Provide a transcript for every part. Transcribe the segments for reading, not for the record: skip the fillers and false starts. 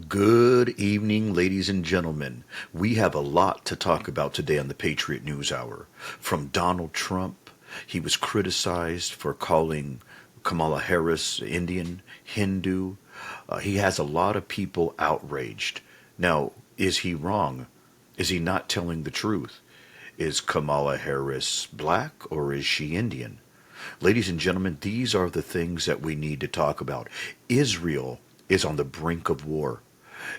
Good evening, ladies and gentlemen. We have a lot to talk about today on the Patriot News Hour. From Donald Trump, he was criticized for calling Kamala Harris Indian, Hindu. He has a lot of people outraged. Now, is he wrong? Is he not telling the truth? Is Kamala Harris black or is she Indian? Ladies and gentlemen, these are the things that we need to talk about. Israel is on the brink of war,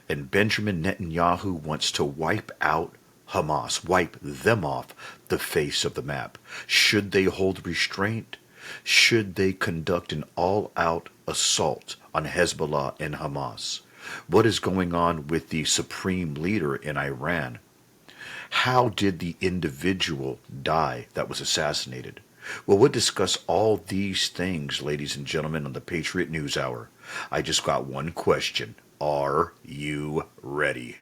and Benjamin Netanyahu wants to wipe out Hamas, wipe them off the face of the map. Should they hold restraint? Should they conduct an all-out assault on Hezbollah and Hamas? What is going on with the supreme leader in Iran? How did the individual die that was assassinated? Well, we'll discuss all these things, ladies and gentlemen, on the Patriot News Hour. I just got one question. Are you ready?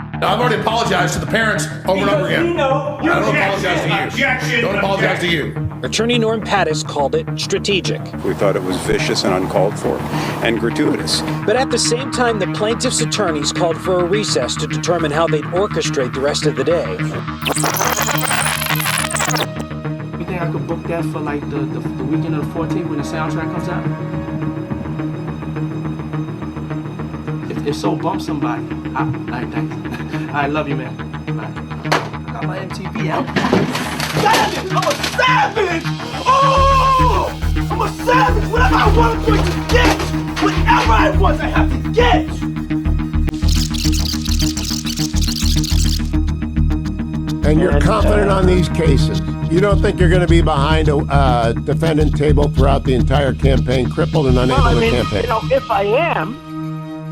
I've already apologized to the parents over and over again. I don't apologize to you. Objection. Don't apologize to you. Attorney Norm Pattis called it strategic. We thought it was vicious and uncalled for and gratuitous. But at the same time, the plaintiff's attorneys called for a recess to determine how they'd orchestrate the rest of the day. You think I could book that for like the weekend of the 14th when the soundtrack comes out? If so, bump somebody. I love you, man. I got my MTV out. Savage! I'm a savage! Oh! I'm a savage! Whatever I want, I'm going to get! Whatever I want, I have to get! And you're confident on these cases. You don't think you're going to be behind a defendant table throughout the entire campaign, crippled and unable to campaign? You know, if I am,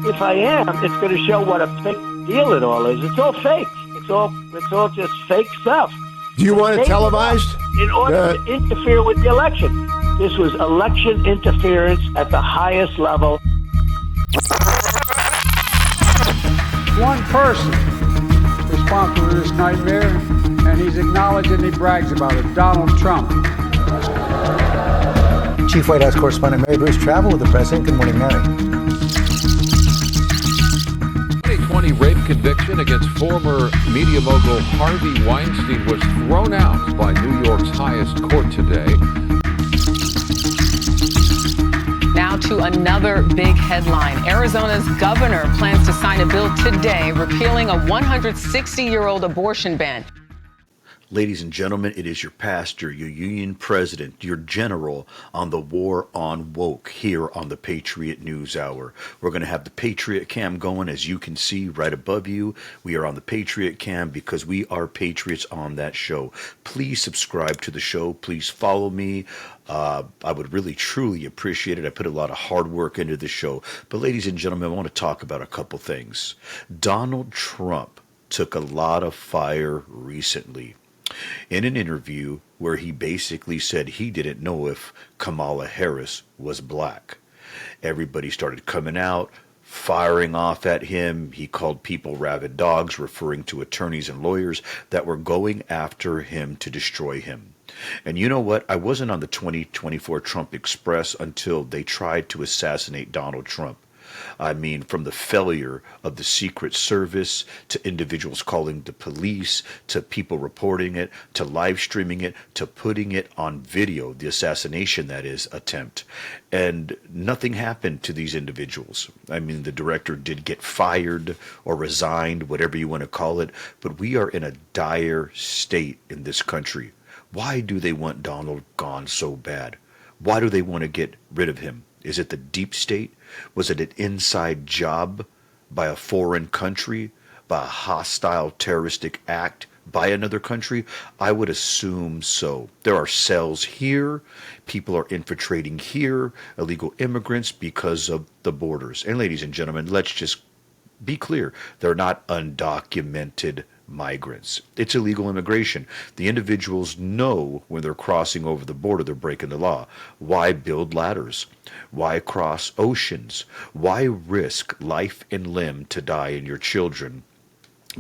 it's going to show what a fake deal it all is. It's all fake. It's all just fake stuff. Do you want it televised? In order to interfere with the election. This was election interference at the highest level. One person responsible for this nightmare, and he's acknowledged and he brags about it, Donald Trump. Chief White House correspondent Mary Bruce traveled with the president. Good morning, Mary. 2020 rape conviction against former media mogul Harvey Weinstein was thrown out by New York's highest court today. Now to another big headline. Arizona's governor plans to sign a bill today repealing a 160-year-old abortion ban. Ladies and gentlemen, it is your pastor, your union president, your general on the war on woke here on the Patriot News Hour. We're going to have the Patriot Cam going, as you can see right above you. We are on the Patriot Cam because we are patriots on that show. Please subscribe to the show. Please follow me. I would really, truly appreciate it. I put a lot of hard work into the show. But ladies and gentlemen, I want to talk about a couple things. Donald Trump took a lot of fire recently in an interview where he basically said he didn't know if Kamala Harris was black. Everybody started coming out, firing off at him. He called people rabid dogs, referring to attorneys and lawyers that were going after him to destroy him. And you know what? I wasn't on the 2024 Trump Express until they tried to assassinate Donald Trump. I mean, from the failure of the Secret Service to individuals calling the police, to people reporting it, to live streaming it, to putting it on video, the assassination, that is, attempt. And nothing happened to these individuals. I mean, the director did get fired or resigned, whatever you want to call it, but we are in a dire state in this country. Why do they want Donald gone so bad? Why do they want to get rid of him? Is it the deep state? Was it an inside job by a foreign country, by a hostile terroristic act by another country? I would assume so. There are cells here. People are infiltrating here, illegal immigrants, because of the borders. And ladies and gentlemen, let's just be clear. They're not undocumented migrants. It's illegal immigration. The individuals know when they're crossing over the border, they're breaking the law. Why build ladders? Why cross oceans? Why risk life and limb to die and your children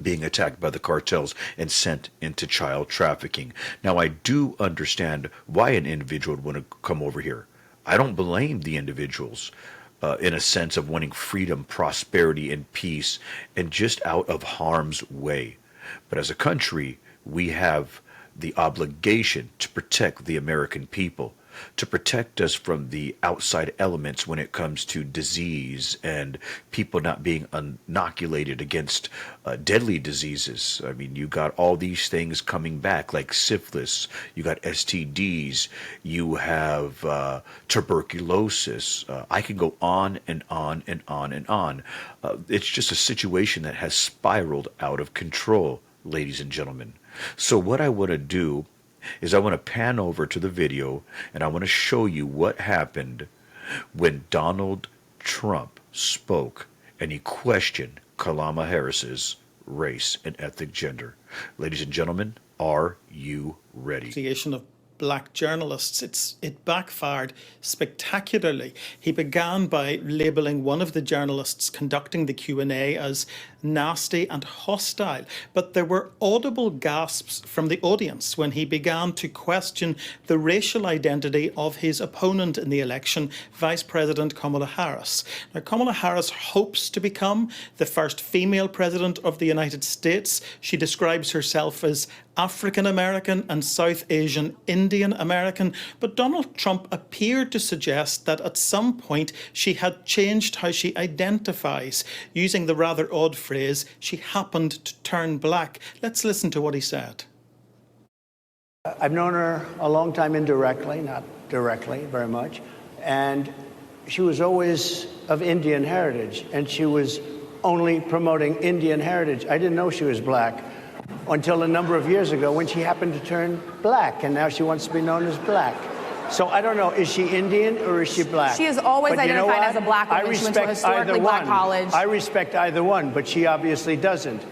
being attacked by the cartels and sent into child trafficking? Now, I do understand why an individual would want to come over here. I don't blame the individuals. in a sense of wanting freedom, prosperity, and peace, and just out of harm's way. But as a country, we have the obligation to protect the American people, to protect us from the outside elements when it comes to disease and people not being inoculated against deadly diseases. I mean, you got all these things coming back like syphilis, you got STDs, you have tuberculosis. I can go on and on and on and on. It's just a situation that has spiraled out of control, ladies and gentlemen. So what I want to do is I want to pan over to the video and I want to show you what happened when Donald Trump spoke and he questioned Kamala Harris's race and ethnic gender. Ladies and gentlemen, are you ready? Of black journalists. It backfired spectacularly. He began by labeling one of the journalists conducting the Q&A as nasty and hostile, but there were audible gasps from the audience when he began to question the racial identity of his opponent in the election, Vice President Kamala Harris. Now, Kamala Harris hopes to become the first female president of the United States. She describes herself as African American and South Asian Indian American, but Donald Trump appeared to suggest that at some point she had changed how she identifies, using the rather odd phrase, she happened to turn black. Let's listen to what he said. I've known her a long time indirectly, not directly very much, and she was always of Indian heritage, and she was only promoting Indian heritage. I didn't know she was black until a number of years ago when she happened to turn black, and now she wants to be known as black. So I don't know, is she Indian or is she black? She has always identified as a black woman. She went to a historically black college. I respect either one, but she obviously doesn't.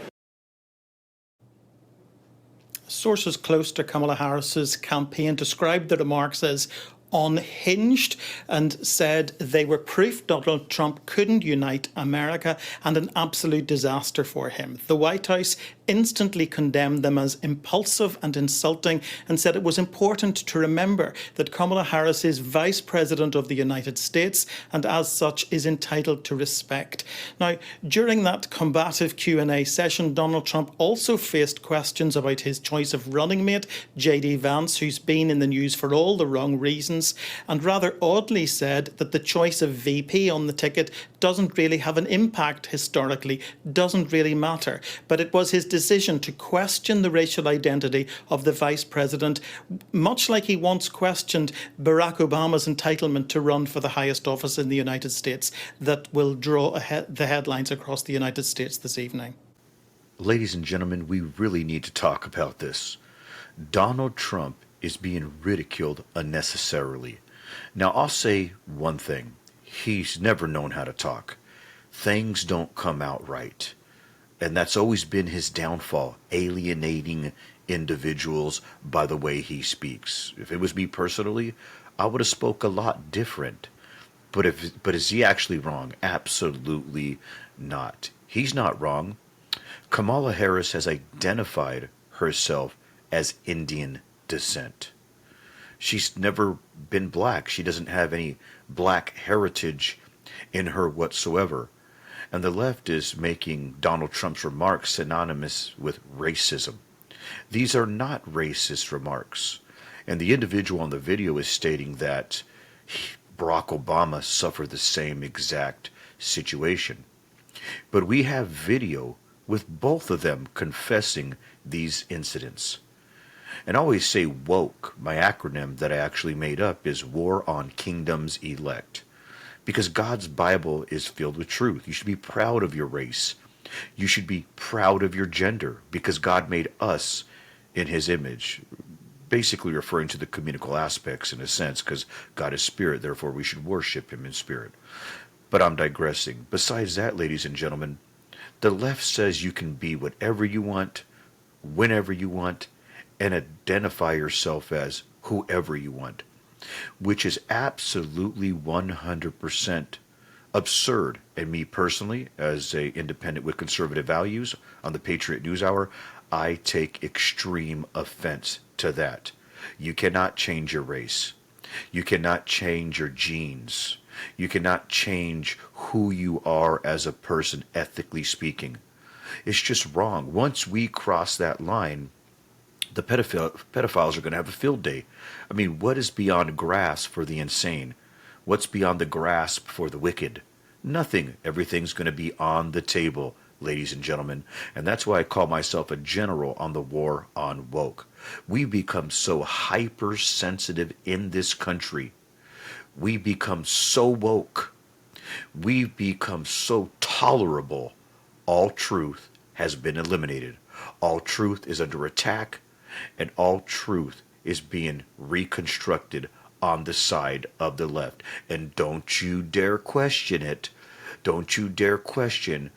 Sources close to Kamala Harris's campaign described the remarks as unhinged and said they were proof Donald Trump couldn't unite America and an absolute disaster for him. The White House instantly condemned them as impulsive and insulting and said it was important to remember that Kamala Harris is Vice President of the United States and as such is entitled to respect. Now, during that combative Q&A session, Donald Trump also faced questions about his choice of running mate, J.D. Vance, who's been in the news for all the wrong reasons, and rather oddly said that the choice of VP on the ticket doesn't really have an impact historically, doesn't really matter. But it was his decision to question the racial identity of the vice president, much like he once questioned Barack Obama's entitlement to run for the highest office in the United States, that will draw the headlines across the United States this evening. Ladies and gentlemen, we really need to talk about this. Donald Trump is being ridiculed unnecessarily. Now, I'll say one thing. He's never known how to talk. Things don't come out right. And that's always been his downfall, alienating individuals by the way he speaks. If it was me personally, I would have spoke a lot different. But is he actually wrong? Absolutely not. He's not wrong. Kamala Harris has identified herself as Indian descent. She's never been black. She doesn't have any black heritage in her whatsoever. And the left is making Donald Trump's remarks synonymous with racism. These are not racist remarks. And the individual on the video is stating that Barack Obama suffered the same exact situation. But we have video with both of them confessing these incidents. And I always say WOKE, my acronym that I actually made up is War on Kingdoms Elect. Because God's Bible is filled with truth. You should be proud of your race. You should be proud of your gender because God made us in his image. Basically referring to the communical aspects in a sense because God is spirit, therefore we should worship him in spirit. But I'm digressing. Besides that, ladies and gentlemen, the left says you can be whatever you want, whenever you want, and identify yourself as whoever you want, which is absolutely 100% absurd. And me personally, as an independent with conservative values on the Patriot News Hour, I take extreme offense to that. You cannot change your race. You cannot change your genes. You cannot change who you are as a person, ethically speaking. It's just wrong. Once we cross that line, the pedophiles are going to have a field day. I mean, what is beyond grasp for the insane? What's beyond the grasp for the wicked? Nothing. Everything's going to be on the table, ladies and gentlemen. And that's why I call myself a general on the war on woke. We become so hypersensitive in this country. We become so woke. We become so tolerable. All truth has been eliminated. All truth is under attack, and all truth is being reconstructed on the side of the left. And don't you dare question it. Don't you dare question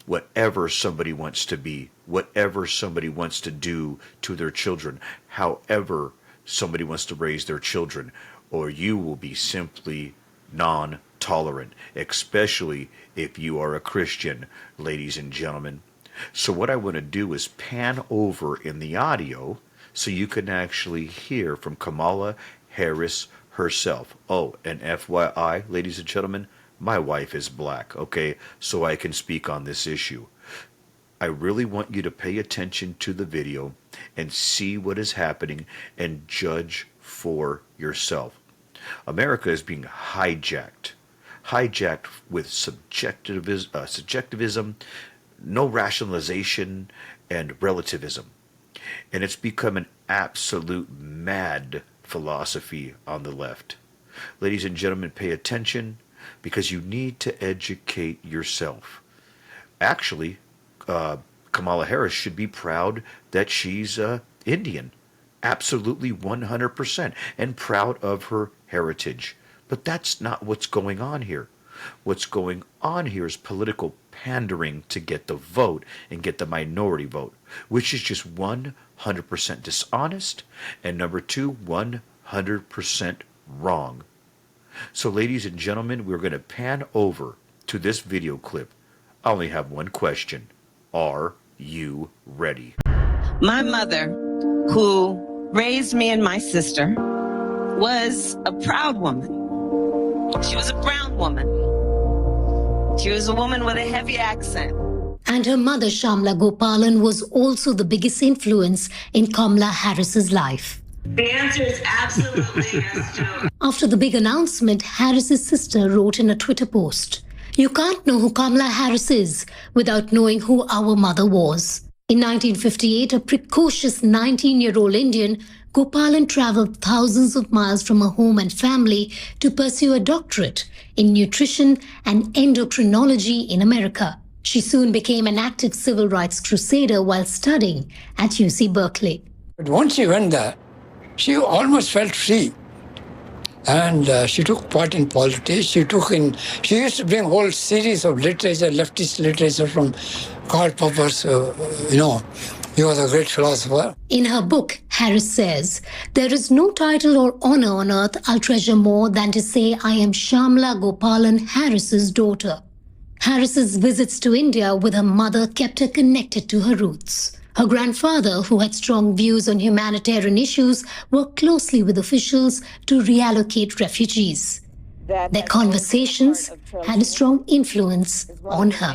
whatever somebody wants to be, whatever somebody wants to do to their children, however somebody wants to raise their children, or you will be simply non-tolerant, especially if you are a Christian, ladies and gentlemen. So what I want to do is pan over in the audio so you can actually hear from Kamala Harris herself. Oh, and FYI, ladies and gentlemen, my wife is black, okay, so I can speak on this issue. I really want you to pay attention to the video and see what is happening and judge for yourself. America is being hijacked with subjectivism, no rationalization, and relativism. And it's become an absolute mad philosophy on the left. Ladies and gentlemen, pay attention, because you need to educate yourself. Actually, Kamala Harris should be proud that she's Indian. Absolutely 100%. And proud of her heritage. But that's not what's going on here. What's going on here is political pandering to get the vote and get the minority vote, which is just 100% dishonest, and number two, 100% wrong. So ladies and gentlemen, we're going to pan over to this video clip. I only have one question. Are you ready? My mother, who raised me and my sister, was a proud woman. She was a brown woman. She was a woman with a heavy accent. And her mother, Shamla Gopalan, was also the biggest influence in Kamala Harris's life. The answer is absolutely yes, Joe. After the big announcement, Harris's sister wrote in a Twitter post, "You can't know who Kamala Harris is without knowing who our mother was." In 1958, a precocious 19-year-old Indian, Gopalan traveled thousands of miles from her home and family to pursue a doctorate in nutrition and endocrinology in America. She soon became an active civil rights crusader while studying at UC Berkeley. But once she went there, she almost felt free. And she took part in politics. She used to bring a whole series of literature, leftist literature from Karl Popper's, he was a great philosopher. In her book, Harris says, "There is no title or honor on earth I'll treasure more than to say I am Shamla Gopalan Harris's daughter." Harris's visits to India with her mother kept her connected to her roots. Her grandfather, who had strong views on humanitarian issues, worked closely with officials to reallocate refugees. Their conversations had a strong influence on her.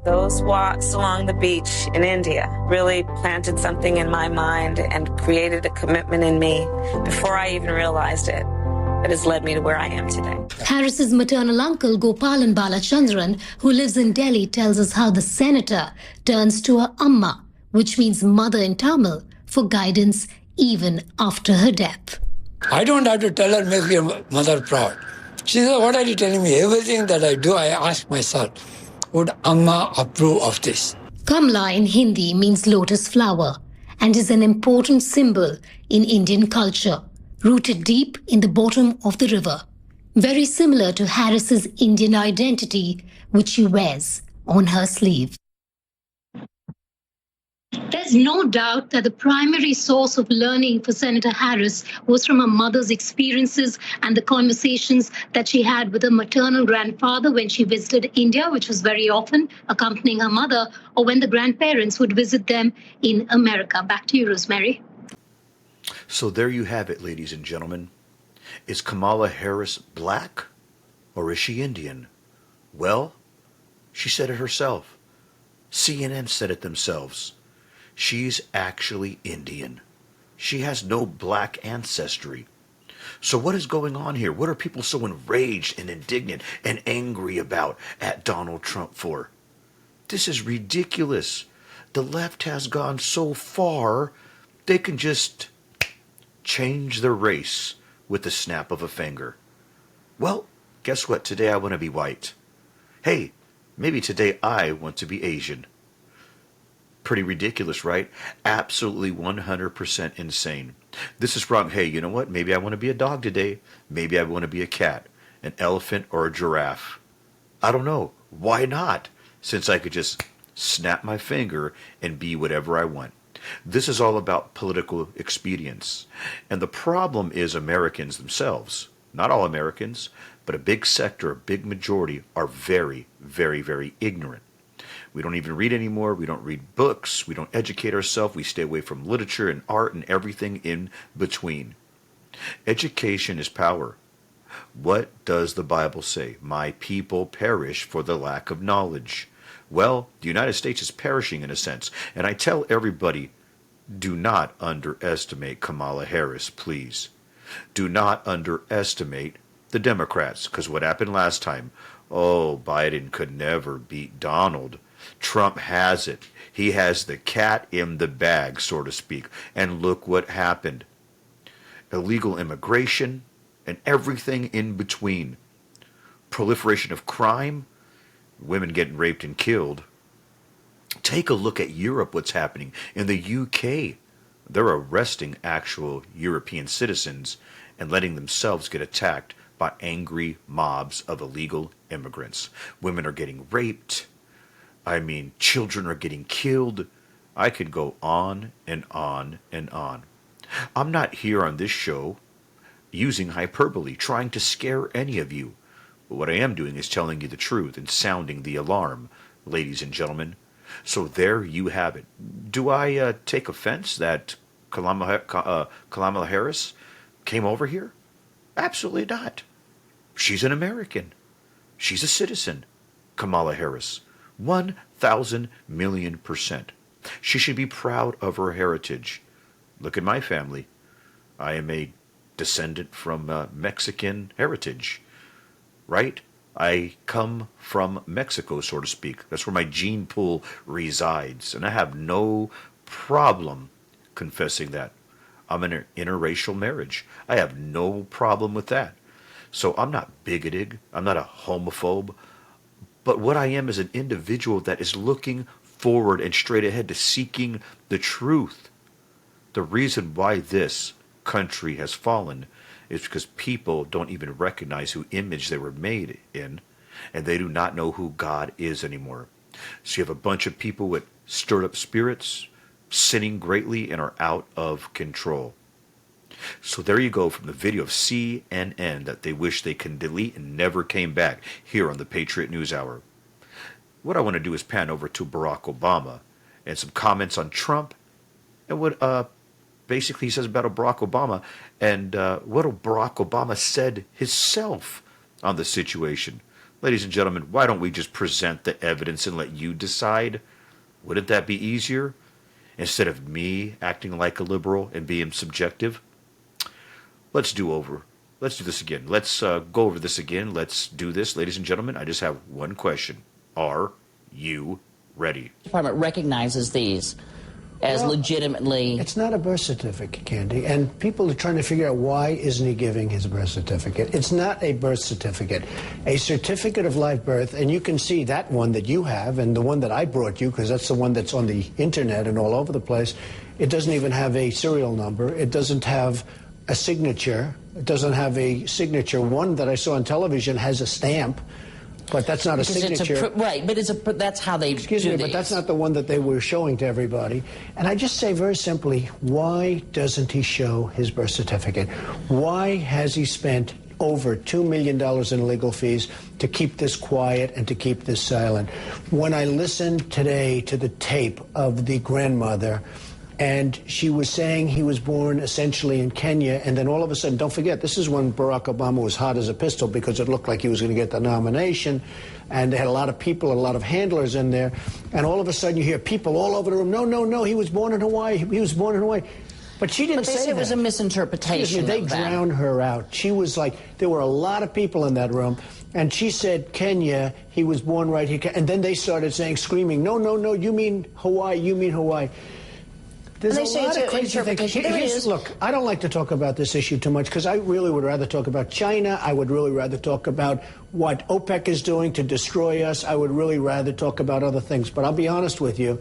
Those walks along the beach in India really planted something in my mind and created a commitment in me before I even realized it. That has led me to where I am today. Harris's maternal uncle, Gopalan Balachandran, who lives in Delhi, tells us how the senator turns to her amma, which means mother in Tamil, for guidance even after her death. I don't have to tell her, make your mother proud. She said, what are you telling me? Everything that I do, I ask myself, would Amma approve of this? Kamala in Hindi means lotus flower and is an important symbol in Indian culture, rooted deep in the bottom of the river. Very similar to Harris's Indian identity, which she wears on her sleeve. There's no doubt that the primary source of learning for Senator Harris was from her mother's experiences and the conversations that she had with her maternal grandfather when she visited India, which was very often accompanying her mother, or when the grandparents would visit them in America. Back to you, Rosemary. So there you have it, ladies and gentlemen. Is Kamala Harris black Or is she Indian? Well, she said it herself. CNN said it themselves. She's actually Indian. She has no black ancestry. So what is going on here? What are people so enraged and indignant and angry about at Donald Trump for? This is ridiculous. The left has gone so far, they can just change their race with the snap of a finger. Well, guess what? Today I want to be white. Hey, maybe today I want to be Asian. Pretty ridiculous, right? Absolutely 100% insane. This is wrong. Hey, you know what? Maybe I want to be a dog today. Maybe I want to be a cat, an elephant, or a giraffe. I don't know. Why not? Since I could just snap my finger and be whatever I want. This is all about political expedience. And the problem is Americans themselves. Not all Americans, but a big sector, a big majority are very, very, very ignorant. We don't even read anymore. We don't read books. We don't educate ourselves. We stay away from literature and art and everything in between. Education is power. What does the Bible say? My people perish for the lack of knowledge. Well, the United States is perishing in a sense. And I tell everybody, do not underestimate Kamala Harris, please. Do not underestimate the Democrats, because what happened last time? Oh, Biden could never beat Donald. Trump has it. He has the cat in the bag, so to speak. And look what happened. Illegal immigration and everything in between. Proliferation of crime, women getting raped and killed. Take a look at Europe, what's happening. In the UK, they're arresting actual European citizens and letting themselves get attacked by angry mobs of illegal immigrants. Women are getting raped. I mean, children are getting killed. I could go on and on and on. I'm not here on this show using hyperbole, trying to scare any of you. But what I am doing is telling you the truth and sounding the alarm, ladies and gentlemen. So there you have it. Do I take offense that Kamala Harris came over here? Absolutely not. She's an American. She's a citizen, Kamala Harris. 1,000 million %. She should be proud of her heritage. Look at my family. I am a descendant from Mexican heritage, right? I come from Mexico, so to speak. That's where my gene pool resides, and I have no problem confessing that. I'm in an interracial marriage. I have no problem with that. So I'm not bigoted. I'm not a homophobe. But what I am is an individual that is looking forward and straight ahead to seeking the truth. The reason why this country has fallen is because people don't even recognize who image they were made in, and they do not know who God is anymore. So you have a bunch of people with stirred up spirits, sinning greatly, and are out of control. So there you go from the video of CNN that they wish they can delete and never came back here on the Patriot News Hour. What I want to do is pan over to Barack Obama and some comments on Trump and what basically he says about Barack Obama and what Barack Obama said himself on the situation. Ladies and gentlemen, why don't we just present the evidence and let you decide? Wouldn't that be easier? Instead of me acting like a liberal and being subjective? Let's do this again. Let's go over this again. Let's do this. Ladies and gentlemen, I just have one question. Are you ready? The department recognizes these as legitimately... It's not a birth certificate, Candy, and people are trying to figure out why isn't he giving his birth certificate. It's not a birth certificate. A certificate of live birth, and you can see that one that you have and the one that I brought you, because that's the one that's on the internet and all over the place. It doesn't even have a serial number. It doesn't have a signature. It doesn't have a signature. One that I saw on television has a stamp, but that's not a signature. Right, but that's how they Excuse me, but that's not the one that they were showing to everybody. And I just say very simply, why doesn't he show his birth certificate? Why has he spent over $2 million in legal fees to keep this quiet and to keep this silent? When I listened today to the tape of the grandmother And she was saying he was born essentially in Kenya, and then all of a sudden, don't forget, this is when Barack Obama was hot as a pistol because it looked like he was going to get the nomination, and they had a lot of people, a lot of handlers in there, and all of a sudden you hear people all over the room, no, he was born in Hawaii, he was born in Hawaii. But she didn't say that. It was a misinterpretation. They drowned her out. She was like, there were a lot of people in that room, and she said, Kenya, he was born right here, and then they started saying, screaming, no, you mean Hawaii, you mean Hawaii. There's a lot of crazy things. Look, I don't like to talk about this issue too much because I really would rather talk about China. I would really rather talk about what OPEC is doing to destroy us. I would really rather talk about other things. But I'll be honest with you.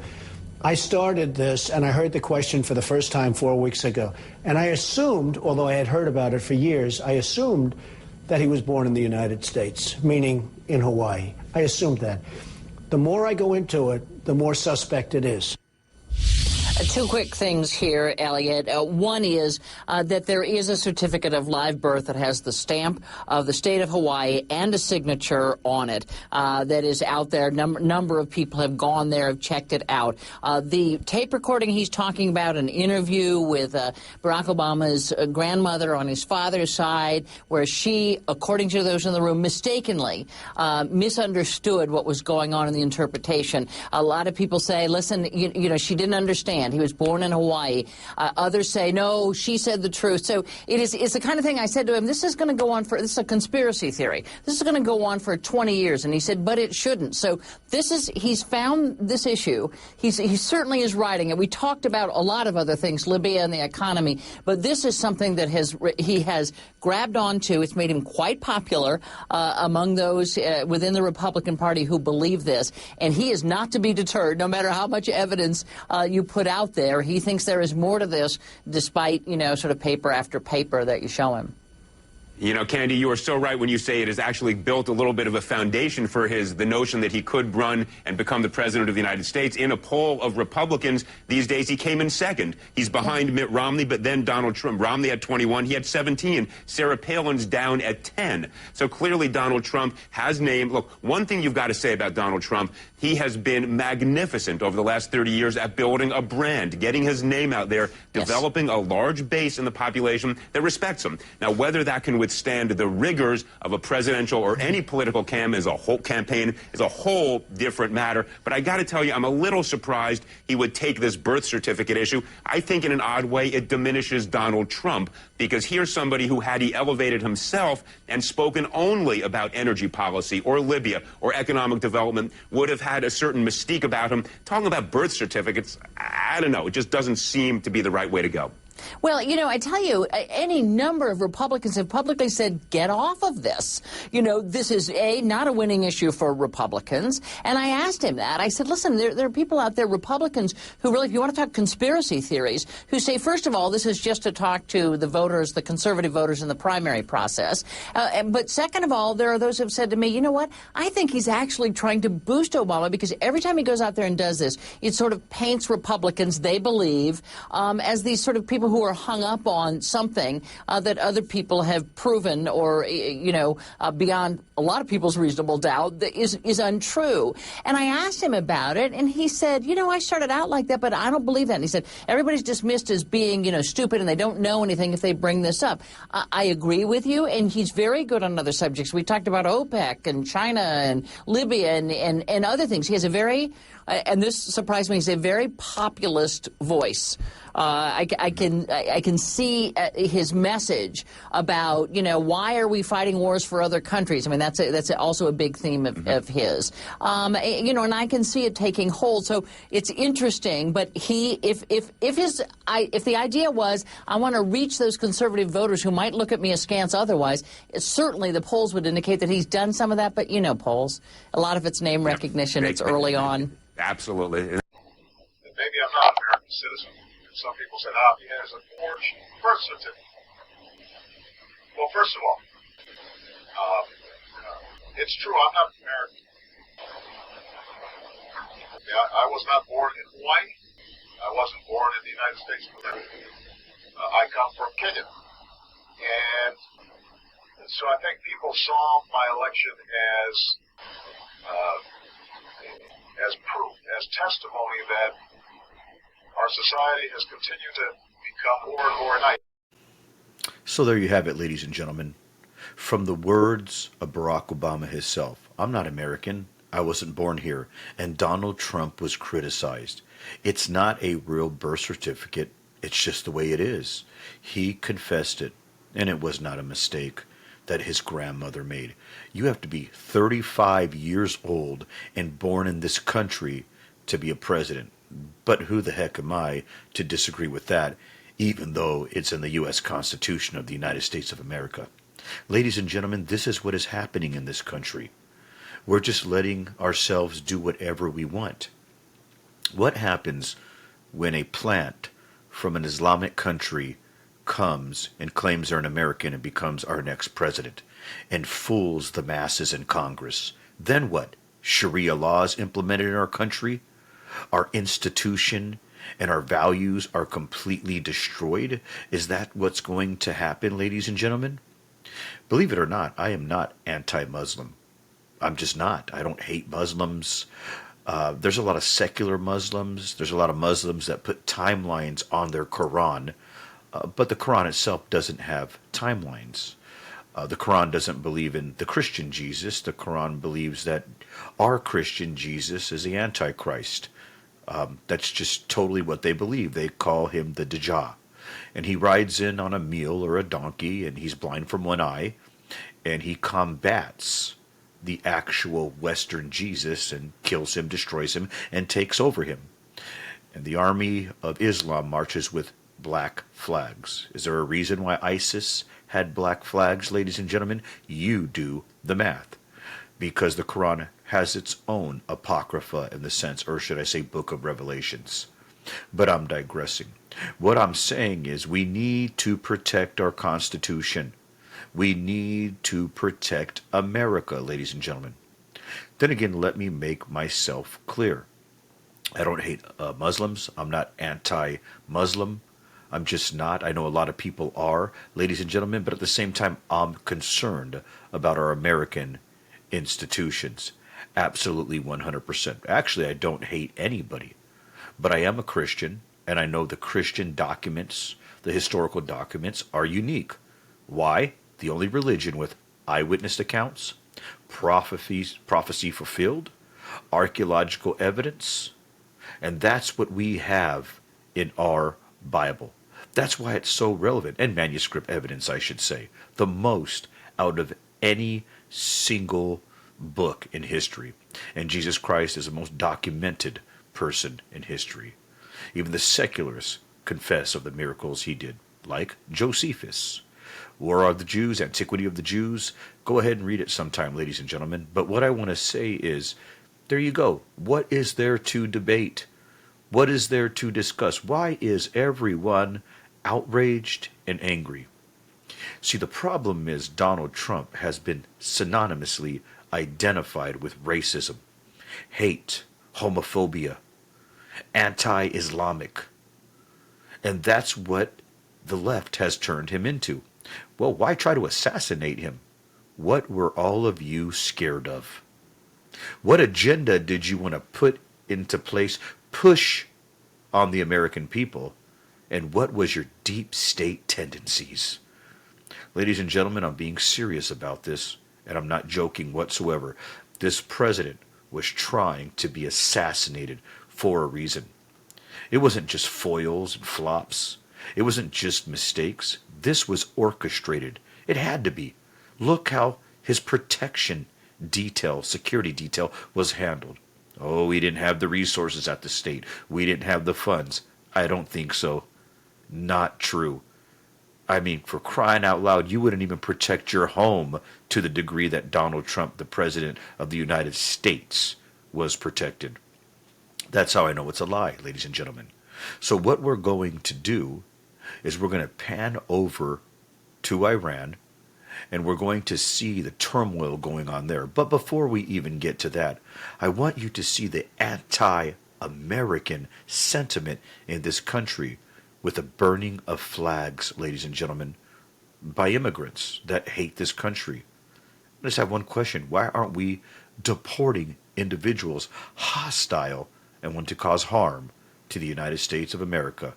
I started this, and I heard the question for the first time 4 weeks ago. And I assumed, although I had heard about it for years, I assumed that he was born in the United States, meaning in Hawaii. I assumed that. The more I go into it, the more suspect it is. Two quick things here, Elliot. One is that there is a certificate of live birth that has the stamp of the state of Hawaii and a signature on it that is out there. Number of people have gone there, have checked it out. The tape recording he's talking about, an interview with Barack Obama's grandmother on his father's side, where she, according to those in the room, mistakenly misunderstood what was going on in the interpretation. A lot of people say, listen, you know, she didn't understand. He was born in Hawaii. Others say, no, she said the truth. So it's the kind of thing I said to him, this is going to go on for, this is a conspiracy theory. This is going to go on for 20 years. And he said, but it shouldn't. So he's found this issue. He certainly is writing it. We talked about a lot of other things, Libya and the economy, but this is something that he has grabbed onto. It's made him quite popular among those within the Republican Party who believe this. And he is not to be deterred, no matter how much evidence you put out there. He thinks there is more to this, despite, you know, sort of paper after paper that you show him. You know, Candy, you are so right when you say it has actually built a little bit of a foundation for the notion that he could run and become the president of the United States. In a poll of Republicans these days, he came in second. He's behind Mitt Romney, but then Donald Trump. Romney had 21. He had 17. Sarah Palin's down at 10. So clearly Donald Trump has named. Look, one thing you've got to say about Donald Trump, he has been magnificent over the last 30 years at building a brand, getting his name out there, developing a large base in the population that respects him. Now, whether that can withstand the rigors of a presidential or any political campaign is a whole different matter. But I got to tell you, I'm a little surprised he would take this birth certificate issue. I think in an odd way it diminishes Donald Trump, because here's somebody who, had he elevated himself and spoken only about energy policy or Libya or economic development, would have had a certain mystique about him. Talking about birth certificates, I don't know. It just doesn't seem to be the right way to go. Well, you know, I tell you, any number of Republicans have publicly said, get off of this. You know, this is, not a winning issue for Republicans. And I asked him that. I said, listen, there are people out there, Republicans, who really, if you want to talk conspiracy theories, who say, first of all, this is just to talk to the voters, the conservative voters in the primary process. But second of all, there are those who have said to me, you know what, I think he's actually trying to boost Obama, because every time he goes out there and does this, it sort of paints Republicans, they believe, as these sort of people who are hung up on something that other people have proven, or, you know, beyond a lot of people's reasonable doubt, that is untrue. And I asked him about it, and he said, you know, I started out like that, but I don't believe that. And he said, everybody's dismissed as being, you know, stupid, and they don't know anything if they bring this up. I agree with you, and he's very good on other subjects. We talked about OPEC and China and Libya and other things. He has a very, and this surprised me, he's a very populist voice. I can see his message about, you know, why are we fighting wars for other countries? I mean, that's also a big theme of his. You know, and I can see it taking hold. So it's interesting. But if the idea was, I want to reach those conservative voters who might look at me askance otherwise, certainly the polls would indicate that he's done some of that. But, you know, polls, a lot of it's name recognition. It's early on. Absolutely. Maybe I'm not an American citizen. Some people said, he has a forged birth certificate. Well, first of all, it's true, I'm not American. I was not born in Hawaii. I wasn't born in the United States of America. I come from Kenya. And so I think people saw my election as proof, as testimony that our society has continued to become more and more naive. So there you have it, ladies and gentlemen. From the words of Barack Obama himself, I'm not American. I wasn't born here. And Donald Trump was criticized. It's not a real birth certificate. It's just the way it is. He confessed it, and it was not a mistake that his grandmother made. You have to be 35 years old and born in this country to be a president. But who the heck am I to disagree with that, even though it's in the U.S. Constitution of the United States of America? Ladies and gentlemen, this is what is happening in this country. We're just letting ourselves do whatever we want. What happens when a plant from an Islamic country comes and claims they're an American and becomes our next president and fools the masses in Congress? Then what? Sharia laws implemented in our country? Our institution and our values are completely destroyed? Is that what's going to happen, ladies and gentlemen? Believe it or not, I am not anti-Muslim. I'm just not. I don't hate Muslims. There's a lot of secular Muslims. There's a lot of Muslims that put timelines on their Quran. But the Quran itself doesn't have timelines. The Quran doesn't believe in the Christian Jesus. The Quran believes that our Christian Jesus is the Antichrist. That's just totally what they believe. They call him the Dajjal. And he rides in on a mule or a donkey, and he's blind from one eye, and he combats the actual Western Jesus and kills him, destroys him, and takes over him. And the army of Islam marches with black flags. Is there a reason why ISIS had black flags, ladies and gentlemen? You do the math. Because the Quran has its own apocrypha in the sense, or should I say book of Revelations. But I'm digressing. What I'm saying is we need to protect our Constitution. We need to protect America, ladies and gentlemen. Then again, let me make myself clear. I don't hate Muslims. I'm not anti-Muslim. I'm just not. I know a lot of people are, ladies and gentlemen, but at the same time, I'm concerned about our American institutions. Absolutely 100%. Actually, I don't hate anybody. But I am a Christian, and I know the Christian documents, the historical documents, are unique. Why? The only religion with eyewitness accounts, prophecy fulfilled, archaeological evidence, and that's what we have in our Bible. That's why it's so relevant, and manuscript evidence, I should say, the most out of any single book in history. And Jesus Christ is the most documented person in history. Even the secularists confess of the miracles he did, like Josephus. War of the Jews, Antiquity of the Jews. Go ahead and read it sometime, ladies and gentlemen. But what I want to say is, there you go. What is there to debate? What is there to discuss? Why is everyone outraged and angry? See, the problem is Donald Trump has been synonymously identified with racism, hate, homophobia, anti-Islamic. And that's what the left has turned him into. Well, why try to assassinate him? What were all of you scared of? What agenda did you want to put into place, push on the American people? And what was your deep state tendencies? Ladies and gentlemen, I'm being serious about this, and I'm not joking whatsoever. This president was trying to be assassinated for a reason. It wasn't just foils and flops. It wasn't just mistakes. This was orchestrated. It had to be. Look how his protection detail, security detail, was handled. Oh, we didn't have the resources at the state. We didn't have the funds. I don't think so. Not true. I mean, for crying out loud, you wouldn't even protect your home to the degree that Donald Trump, the President of the United States, was protected. That's how I know it's a lie, ladies and gentlemen. So what we're going to do is we're going to pan over to Iran, and we're going to see the turmoil going on there. But before we even get to that, I want you to see the anti-American sentiment in this country with the burning of flags, ladies and gentlemen, by immigrants that hate this country. I just have one question. Why aren't we deporting individuals hostile and want to cause harm to the United States of America.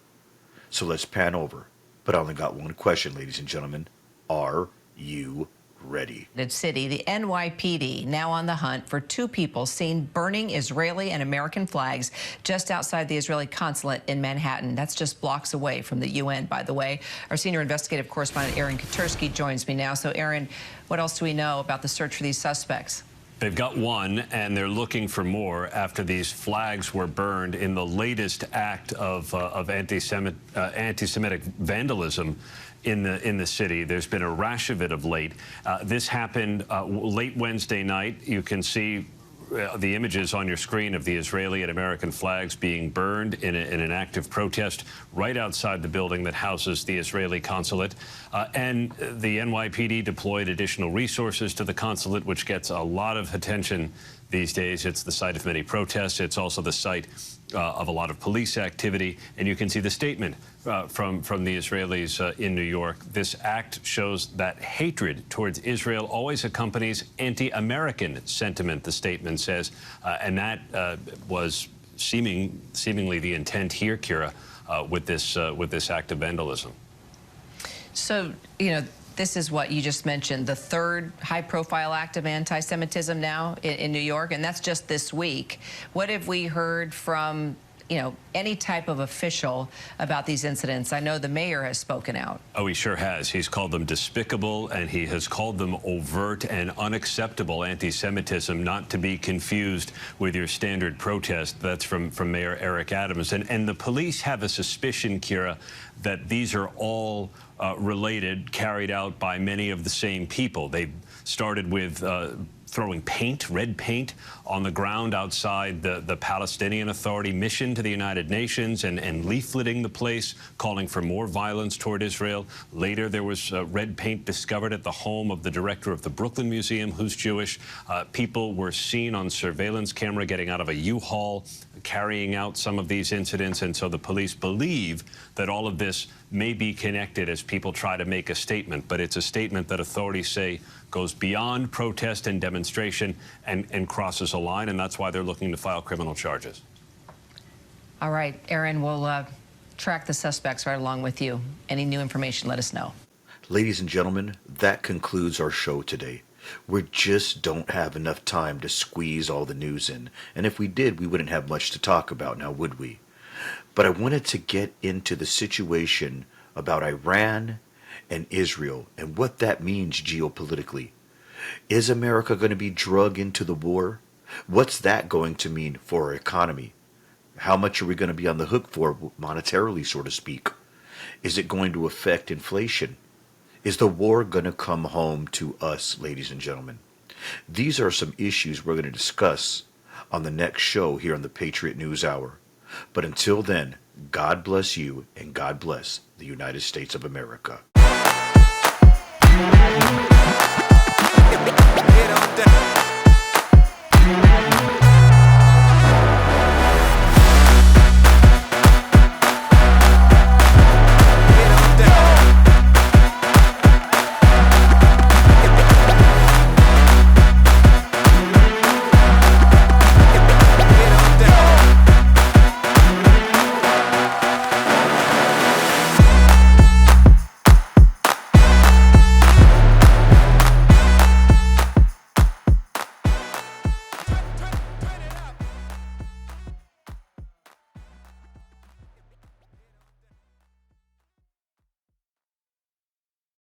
So let's pan over. But I only got one question, ladies and gentlemen. Are you ready? City, the NYPD now on the hunt for two people seen burning Israeli and American flags just outside the Israeli consulate in Manhattan. That's just blocks away from the UN, by the way. Our senior investigative correspondent, Aaron Katersky, joins me now. So, Aaron, what else do we know about the search for these suspects? They've got one, and they're looking for more after these flags were burned in the latest act of anti-Semitic vandalism in the city. There's been a rash of it of late. This happened late Wednesday night. You can see the images on your screen of the Israeli and American flags being burned in an active protest right outside the building that houses the Israeli consulate. And the NYPD deployed additional resources to the consulate, which gets a lot of attention these days. It's the site of many protests. It's also the site of a lot of police activity. And you can see the statement from the Israelis in New York. This act shows that hatred towards Israel always accompanies anti-American sentiment, the statement says. And that was seemingly the intent here, Kira, with this act of vandalism. So, you know, this is what you just mentioned, the third high-profile act of anti-Semitism now in New York, and that's just this week. What have we heard from, you know, any type of official about these incidents? I know the mayor has spoken out. Oh, he sure has. He's called them despicable, and he has called them overt and unacceptable anti-Semitism, not to be confused with your standard protest. That's from Mayor Eric Adams. And the police have a suspicion, Kira, that these are all related, carried out by many of the same people. They started with throwing paint, red paint, on the ground outside the Palestinian Authority mission to the United Nations and leafleting the place, calling for more violence toward Israel. Later, there was red paint discovered at the home of the director of the Brooklyn Museum, who's Jewish. People were seen on surveillance camera getting out of a U-Haul, carrying out some of these incidents, and so the police believe that all of this may be connected as people try to make a statement, but it's a statement that authorities say goes beyond protest and demonstration and crosses a line, and that's why they're looking to file criminal charges. All right, Aaron, we'll track the suspects right along with you. Any new information, let us know. Ladies and gentlemen, that concludes our show today. We just don't have enough time to squeeze all the news in. And if we did, we wouldn't have much to talk about now, would we? But I wanted to get into the situation about Iran and Israel and what that means geopolitically. Is America going to be dragged into the war? What's that going to mean for our economy? How much are we going to be on the hook for monetarily, so to speak? Is it going to affect inflation? Is the war going to come home to us, ladies and gentlemen? These are some issues we're going to discuss on the next show here on the Patriot News Hour. But until then, God bless you and God bless the United States of America.